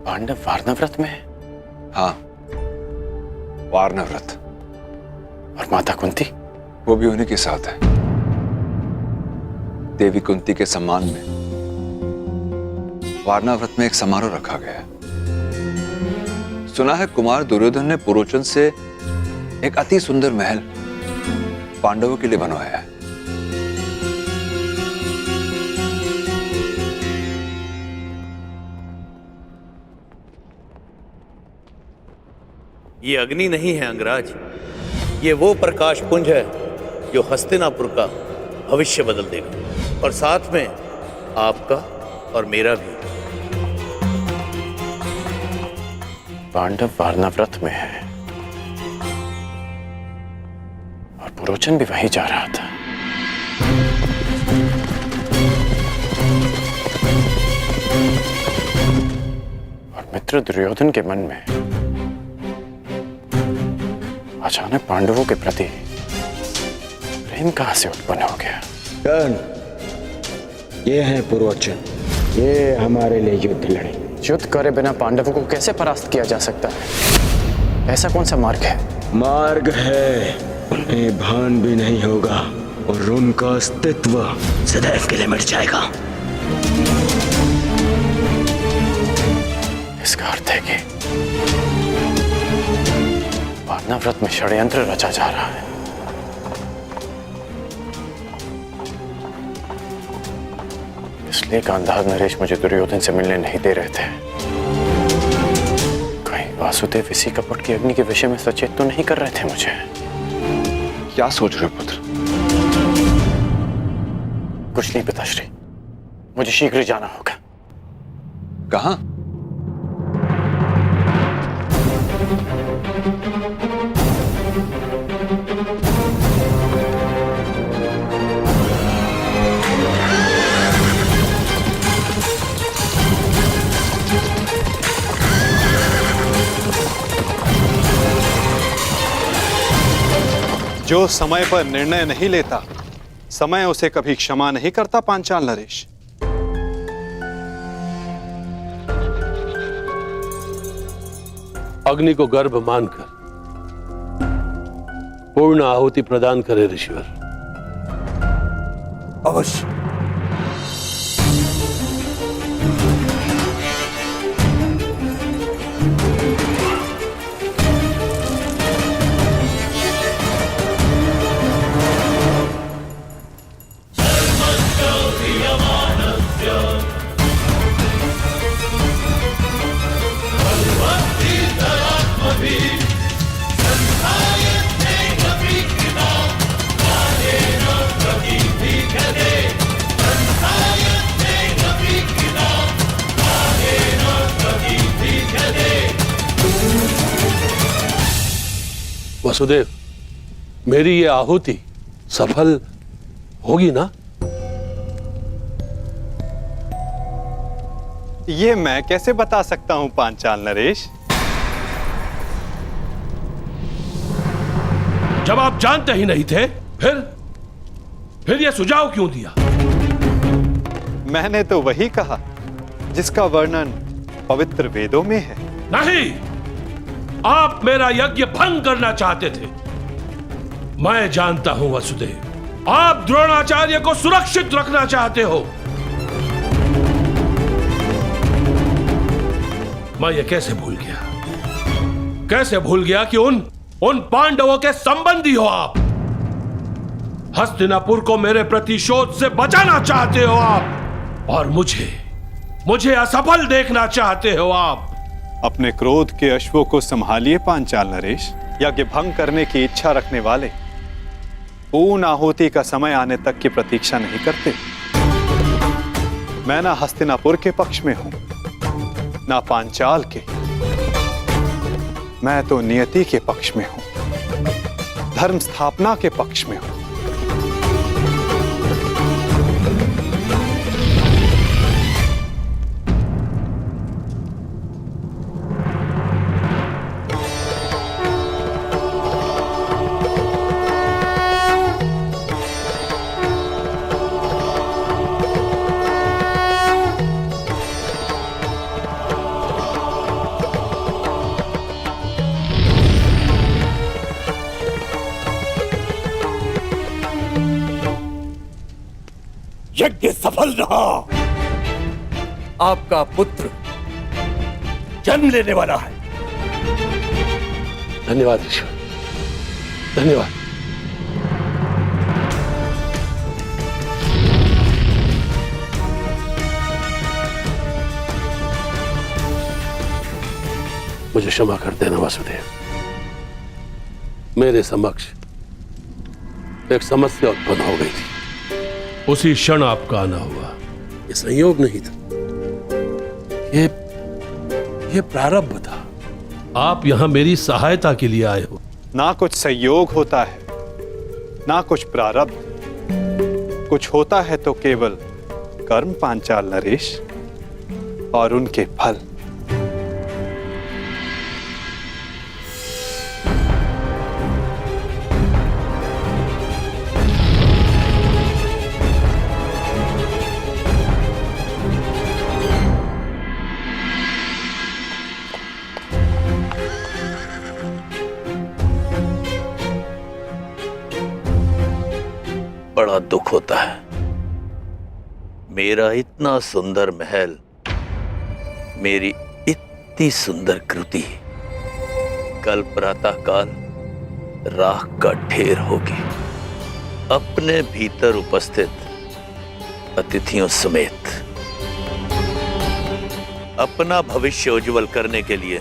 पांडव वारनाव्रत में है? हाँ, वारनाव्रत। और माता कुंती? वो भी उन्हीं के साथ है। देवी कुंती के सम्मान में वारनाव्रत में एक समारोह रखा गया है। सुना है कुमार दुर्योधन ने पुरोचन से एक अति सुंदर महल पांडवों के लिए बनवाया है। ये अग्नि नहीं है अंगराज, ये वो प्रकाश पुंज है जो हस्तिनापुर का भविष्य बदल देगा, और साथ में आपका और मेरा भी। पांडव वारनाव्रत में है और पुरोचन भी वहीं जा रहा था। और मित्र दुर्योधन के मन में अचानक पांडवों के प्रति प्रेम कहां से उत्पन्न हो गया? कर्ण, ये है पुरोचन, ये हमारे लिए युद्ध लड़े। युद्ध करे बिना पांडवों को कैसे परास्त किया जा सकता है? ऐसा कौन सा मार्ग है? मार्ग है, उन्हें भान भी नहीं होगा और उनका अस्तित्व सदैव के लिए मिट जाएगा। इसका अर्थ है कि वारनाव्रत में षड्यंत्र रचा जा रहा है। इसलिए गांधार नरेश मुझे दुर्योधन से मिलने नहीं दे रहे थे। कहीं वासुदेव इसी कपट की अग्नि के विषय में सचेत तो नहीं कर रहे थे मुझे? क्या सोच रहे हो पुत्र? कुछ नहीं पिताश्री, मुझे शीघ्र जाना होगा। कहां? जो समय पर निर्णय नहीं लेता, समय उसे कभी क्षमा नहीं करता पांचाल नरेश। अग्नि को गर्भ मानकर पूर्ण आहुति प्रदान करे ऋषिवर। अवश्य। वसुदेव, मेरी ये आहुति सफल होगी ना? ये मैं कैसे बता सकता हूं पांचाल नरेश? जब आप जानते ही नहीं थे, फिर ये सुझाव क्यों दिया? मैंने तो वही कहा जिसका वर्णन पवित्र वेदों में है। नहीं, आप मेरा यज्ञ भंग करना चाहते थे। मैं जानता हूं वसुदेव, आप द्रोणाचार्य को सुरक्षित रखना चाहते हो। मैं ये कैसे भूल गया कि उन पांडवों के संबंधी हो आप। हस्तिनापुर को मेरे प्रतिशोध से बचाना चाहते हो आप, और मुझे असफल देखना चाहते हो आप। अपने क्रोध के अश्वों को संभालिए पांचाल नरेश। यज्ञ भंग करने की इच्छा रखने वाले पूर्ण आहुति का समय आने तक की प्रतीक्षा नहीं करते। मैं ना हस्तिनापुर के पक्ष में हूं, ना पांचाल के। मैं तो नियति के पक्ष में हूं, धर्म स्थापना के पक्ष में हूं। यज्ञ सफल रहा। आपका पुत्र जन्म लेने वाला है। धन्यवाद ईश्वर, धन्यवाद। मुझे क्षमा कर देना वासुदेव, मेरे समक्ष एक समस्या उत्पन्न हो गई थी, उसी क्षण आपका आना हुआ। ये संयोग नहीं था, ये प्रारब्ध था। आप यहां मेरी सहायता के लिए आए हो। ना कुछ संयोग होता है, ना कुछ प्रारब्ध, कुछ होता है तो केवल कर्म पांचाल नरेश, और उनके फल। बड़ा दुख होता है, मेरा इतना सुंदर महल, मेरी इतनी सुंदर कृति कल प्रातःकाल राख का ढेर होगी, अपने भीतर उपस्थित अतिथियों समेत। अपना भविष्य उज्जवल करने के लिए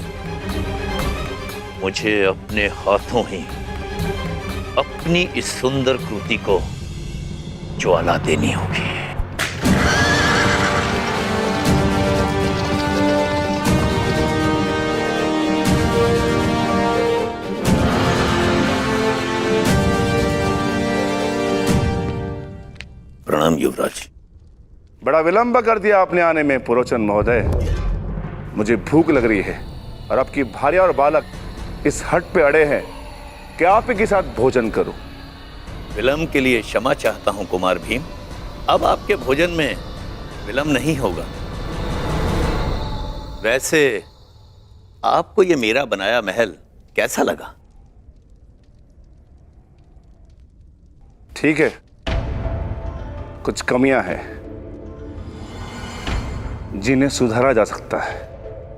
मुझे अपने हाथों ही अपनी इस सुंदर कृति को ज्वाला देनी होगी। प्रणाम युवराज। बड़ा विलंब कर दिया आपने आने में पुरोचन महोदय। मुझे भूख लग रही है और आपकी भार्या और बालक इस हट पे अड़े हैं कि आप ही के साथ भोजन करूं। विलंब के लिए क्षमा चाहता हूं कुमार भीम, अब आपके भोजन में विलंब नहीं होगा। वैसे आपको ये मेरा बनाया महल कैसा लगा? ठीक है, कुछ कमियां हैं जिन्हें सुधारा जा सकता है।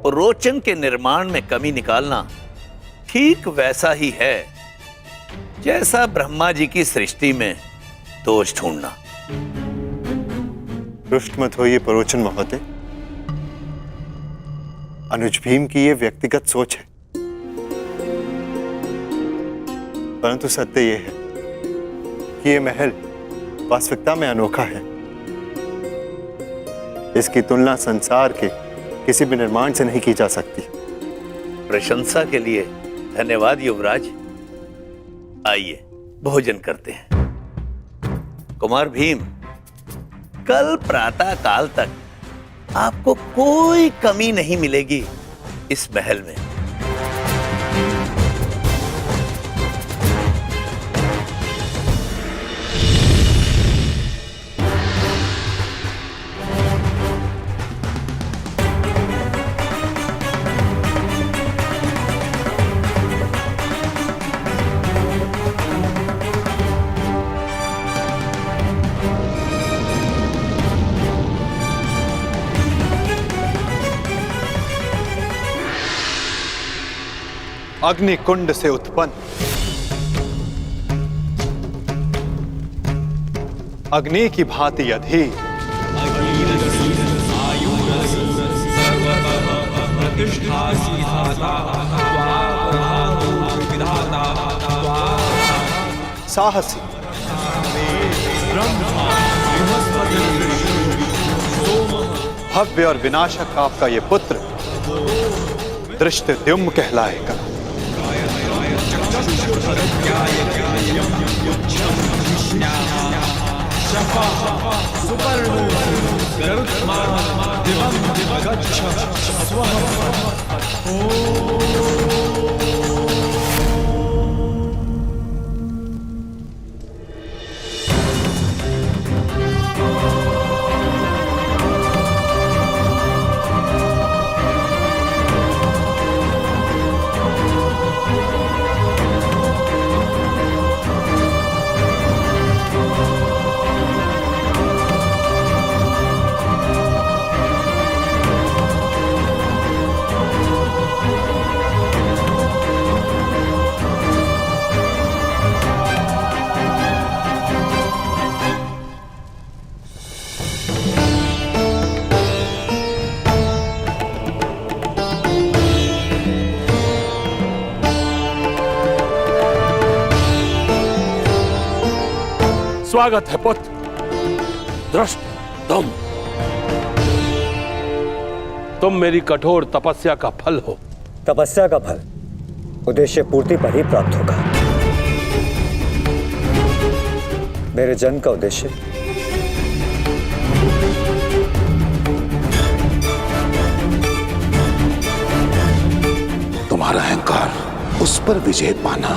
रोचन के निर्माण में कमी निकालना ठीक वैसा ही है जैसा ब्रह्मा जी की सृष्टि में दोष ढूंढना। रुष्ट मत होइए परोचन महोदय, अनुज भीम की ये व्यक्तिगत सोच है, परंतु सत्य ये है कि ये महल वास्तविकता में अनोखा है। इसकी तुलना संसार के किसी भी निर्माण से नहीं की जा सकती। प्रशंसा के लिए धन्यवाद युवराज। आइए भोजन करते हैं। कुमार भीम, कल प्रातः काल तक आपको कोई कमी नहीं मिलेगी इस महल में। अग्निकुंड से उत्पन्न अग्नि की भांति अधीर, साहसी, भव्य और विनाशक आपका ये पुत्र धृष्टद्युम्न कहलाएगा। स्वागत है पुत्र। दृष्ट तुम मेरी कठोर तपस्या का फल हो। तपस्या का फल उद्देश्य पूर्ति पर ही प्राप्त होगा। मेरे जन्म का उद्देश्य तुम्हारा अहंकार, उस पर विजय पाना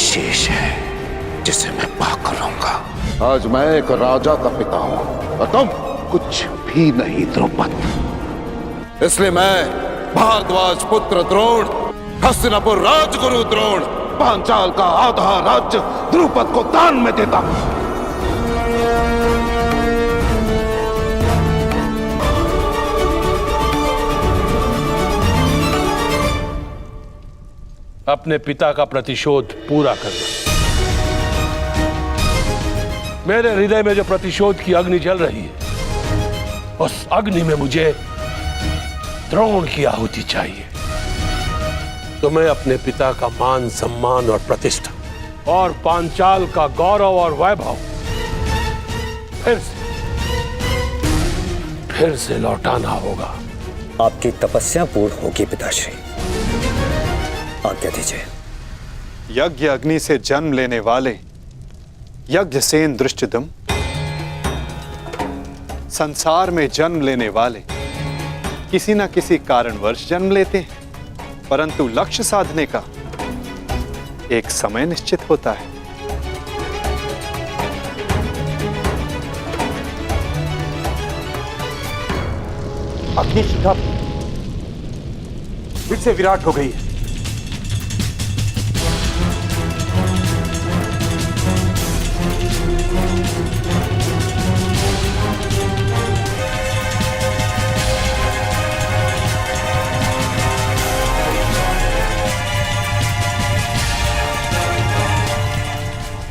शेष है जिसे मैं पाकर रहूंगा। आज मैं एक राजा का पिता हूं और तुम कुछ भी नहीं द्रौपद। इसलिए मैं भारद्वाज पुत्र द्रोण, हस्तिनापुर राजगुरु द्रोण, पांचाल का आधा राज्य द्रुपद को दान में देता हूं। अपने पिता का प्रतिशोध पूरा करना। मेरे हृदय में जो प्रतिशोध की अग्नि जल रही है, उस अग्नि में मुझे द्रोण की आहुति चाहिए। तुम्हें अपने पिता का मान सम्मान और प्रतिष्ठा और पांचाल का गौरव और वैभव फिर से लौटाना होगा। आपकी तपस्या पूर्ण होगी पिताश्री, आज्ञा दीजिए। यज्ञ अग्नि से जन्म लेने वाले यज्ञसेन दृष्टद्युम्न, संसार में जन्म लेने वाले किसी न किसी कारणवश जन्म लेते हैं, परंतु लक्ष्य साधने का एक समय निश्चित होता है। अग्निशिखा फिर से विराट हो गई है।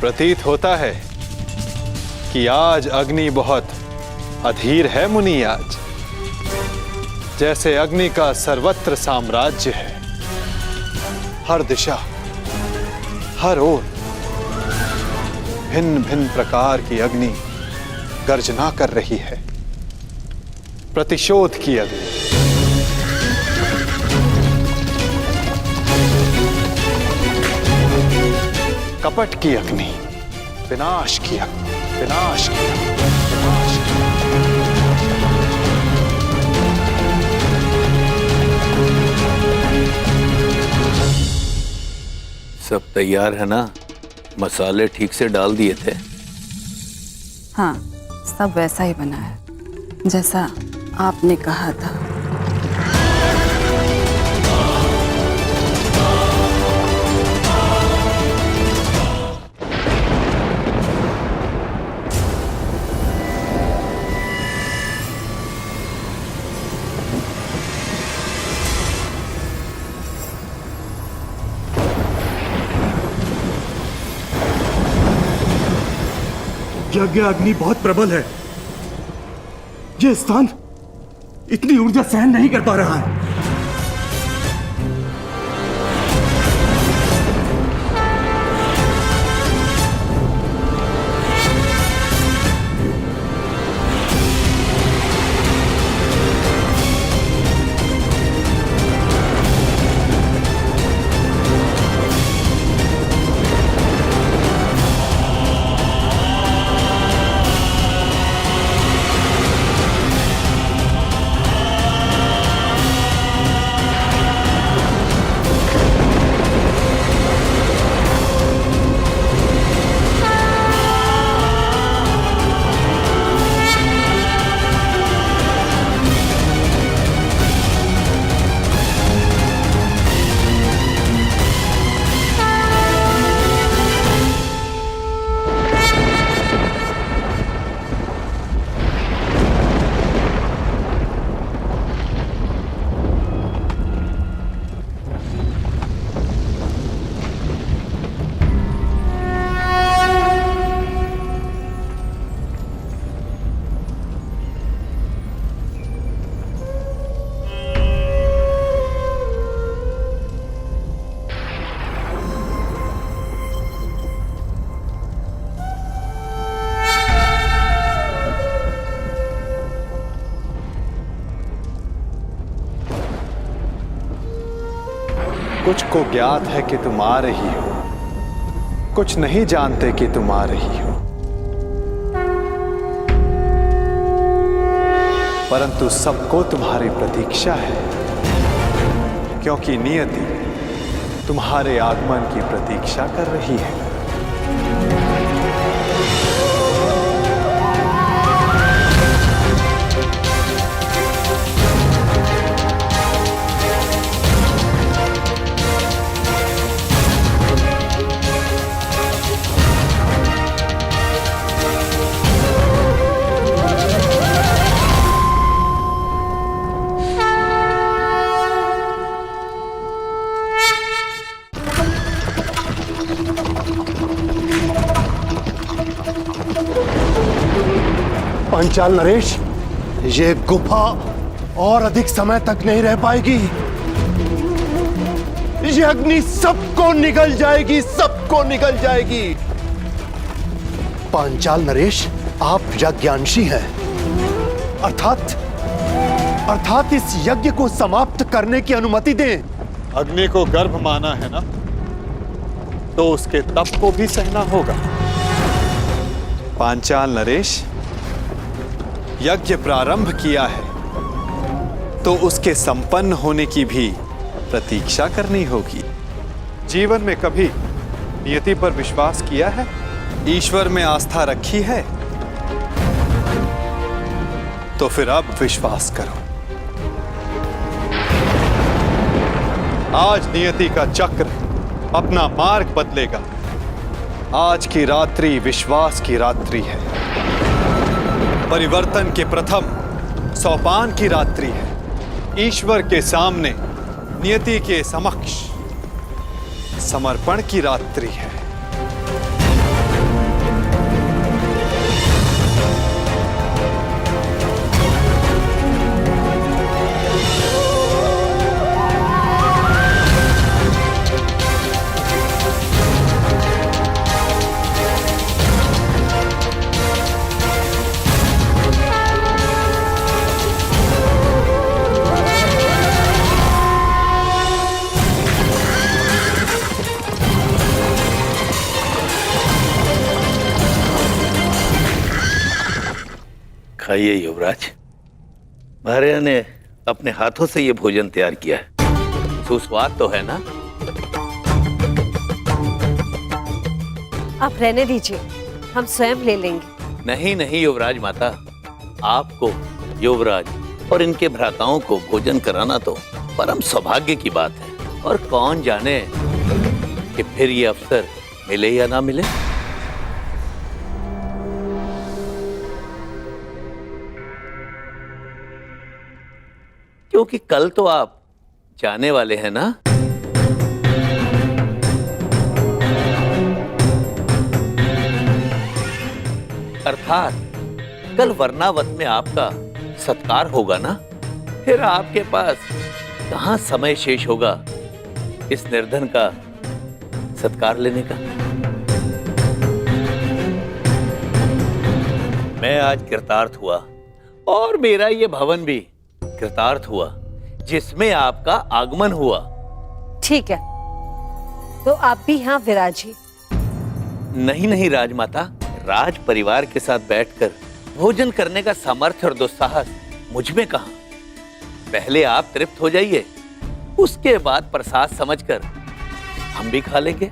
प्रतीत होता है कि आज अग्नि बहुत अधीर है मुनि। आज जैसे अग्नि का सर्वत्र साम्राज्य है, हर दिशा हर ओर भिन्न भिन्न प्रकार की अग्नि गर्जना कर रही है। प्रतिशोध की अग्नि, कपट की अग्नि, विनाश की अग्नि, विनाश की अग्नि, विनाश की अग्नि। सब तैयार है ना? मसाले ठीक से डाल दिए थे? हाँ, सब वैसा ही बना है जैसा आपने कहा था। यज्ञ अग्नि बहुत प्रबल है। यह स्थान इतनी ऊर्जा सहन नहीं कर पा रहा है। कुछ को ज्ञात है कि तुम आ रही हो, कुछ नहीं जानते कि तुम आ रही हो। परंतु सबको तुम्हारी प्रतीक्षा है, क्योंकि नियति तुम्हारे आगमन की प्रतीक्षा कर रही है। पांचाल नरेश, ये गुफा और अधिक समय तक नहीं रह पाएगी। ये अग्नि सबको निगल जाएगी, सबको निगल जाएगी। पांचाल नरेश, आप यज्ञांशी हैं, अर्थात इस यज्ञ को समाप्त करने की अनुमति दें। अग्नि को गर्भ माना है ना, तो उसके तप को भी सहना होगा। पांचाल नरेश, यज्ञ प्रारंभ किया है तो उसके संपन्न होने की भी प्रतीक्षा करनी होगी। जीवन में कभी नियति पर विश्वास किया है, ईश्वर में आस्था रखी है, तो फिर अब विश्वास करो। आज नियति का चक्र अपना मार्ग बदलेगा। आज की रात्रि विश्वास की रात्रि है, परिवर्तन के प्रथम सोपान की रात्रि है, ईश्वर के सामने नियति के समक्ष समर्पण की रात्रि है। खाइए युवराज, भार्या ने अपने हाथों से ये भोजन तैयार किया है, सुस्वाद तो है ना? आप रहने दीजिए, हम स्वयं ले लेंगे। नहीं नहीं युवराज माता, आपको, युवराज और इनके भ्राताओं को भोजन कराना तो परम सौभाग्य की बात है, और कौन जाने कि फिर ये अवसर मिले या ना मिले। क्योंकि कल तो आप जाने वाले हैं ना? अर्थात कल वर्णावत में आपका सत्कार होगा ना? फिर आपके पास कहां समय शेष होगा इस निर्धन का सत्कार लेने का? मैं आज कृतार्थ हुआ, और मेरा ये भवन भी कृतार्थ हुआ जिसमें आपका आगमन हुआ। ठीक है, तो आप भी यहाँ विराजिए। नहीं नहीं राजमाता, राज परिवार के साथ बैठकर भोजन करने का सामर्थ्य और दुस्साहस मुझ में कहां। पहले आप तृप्त हो जाइए, उसके बाद प्रसाद समझकर हम भी खा लेंगे।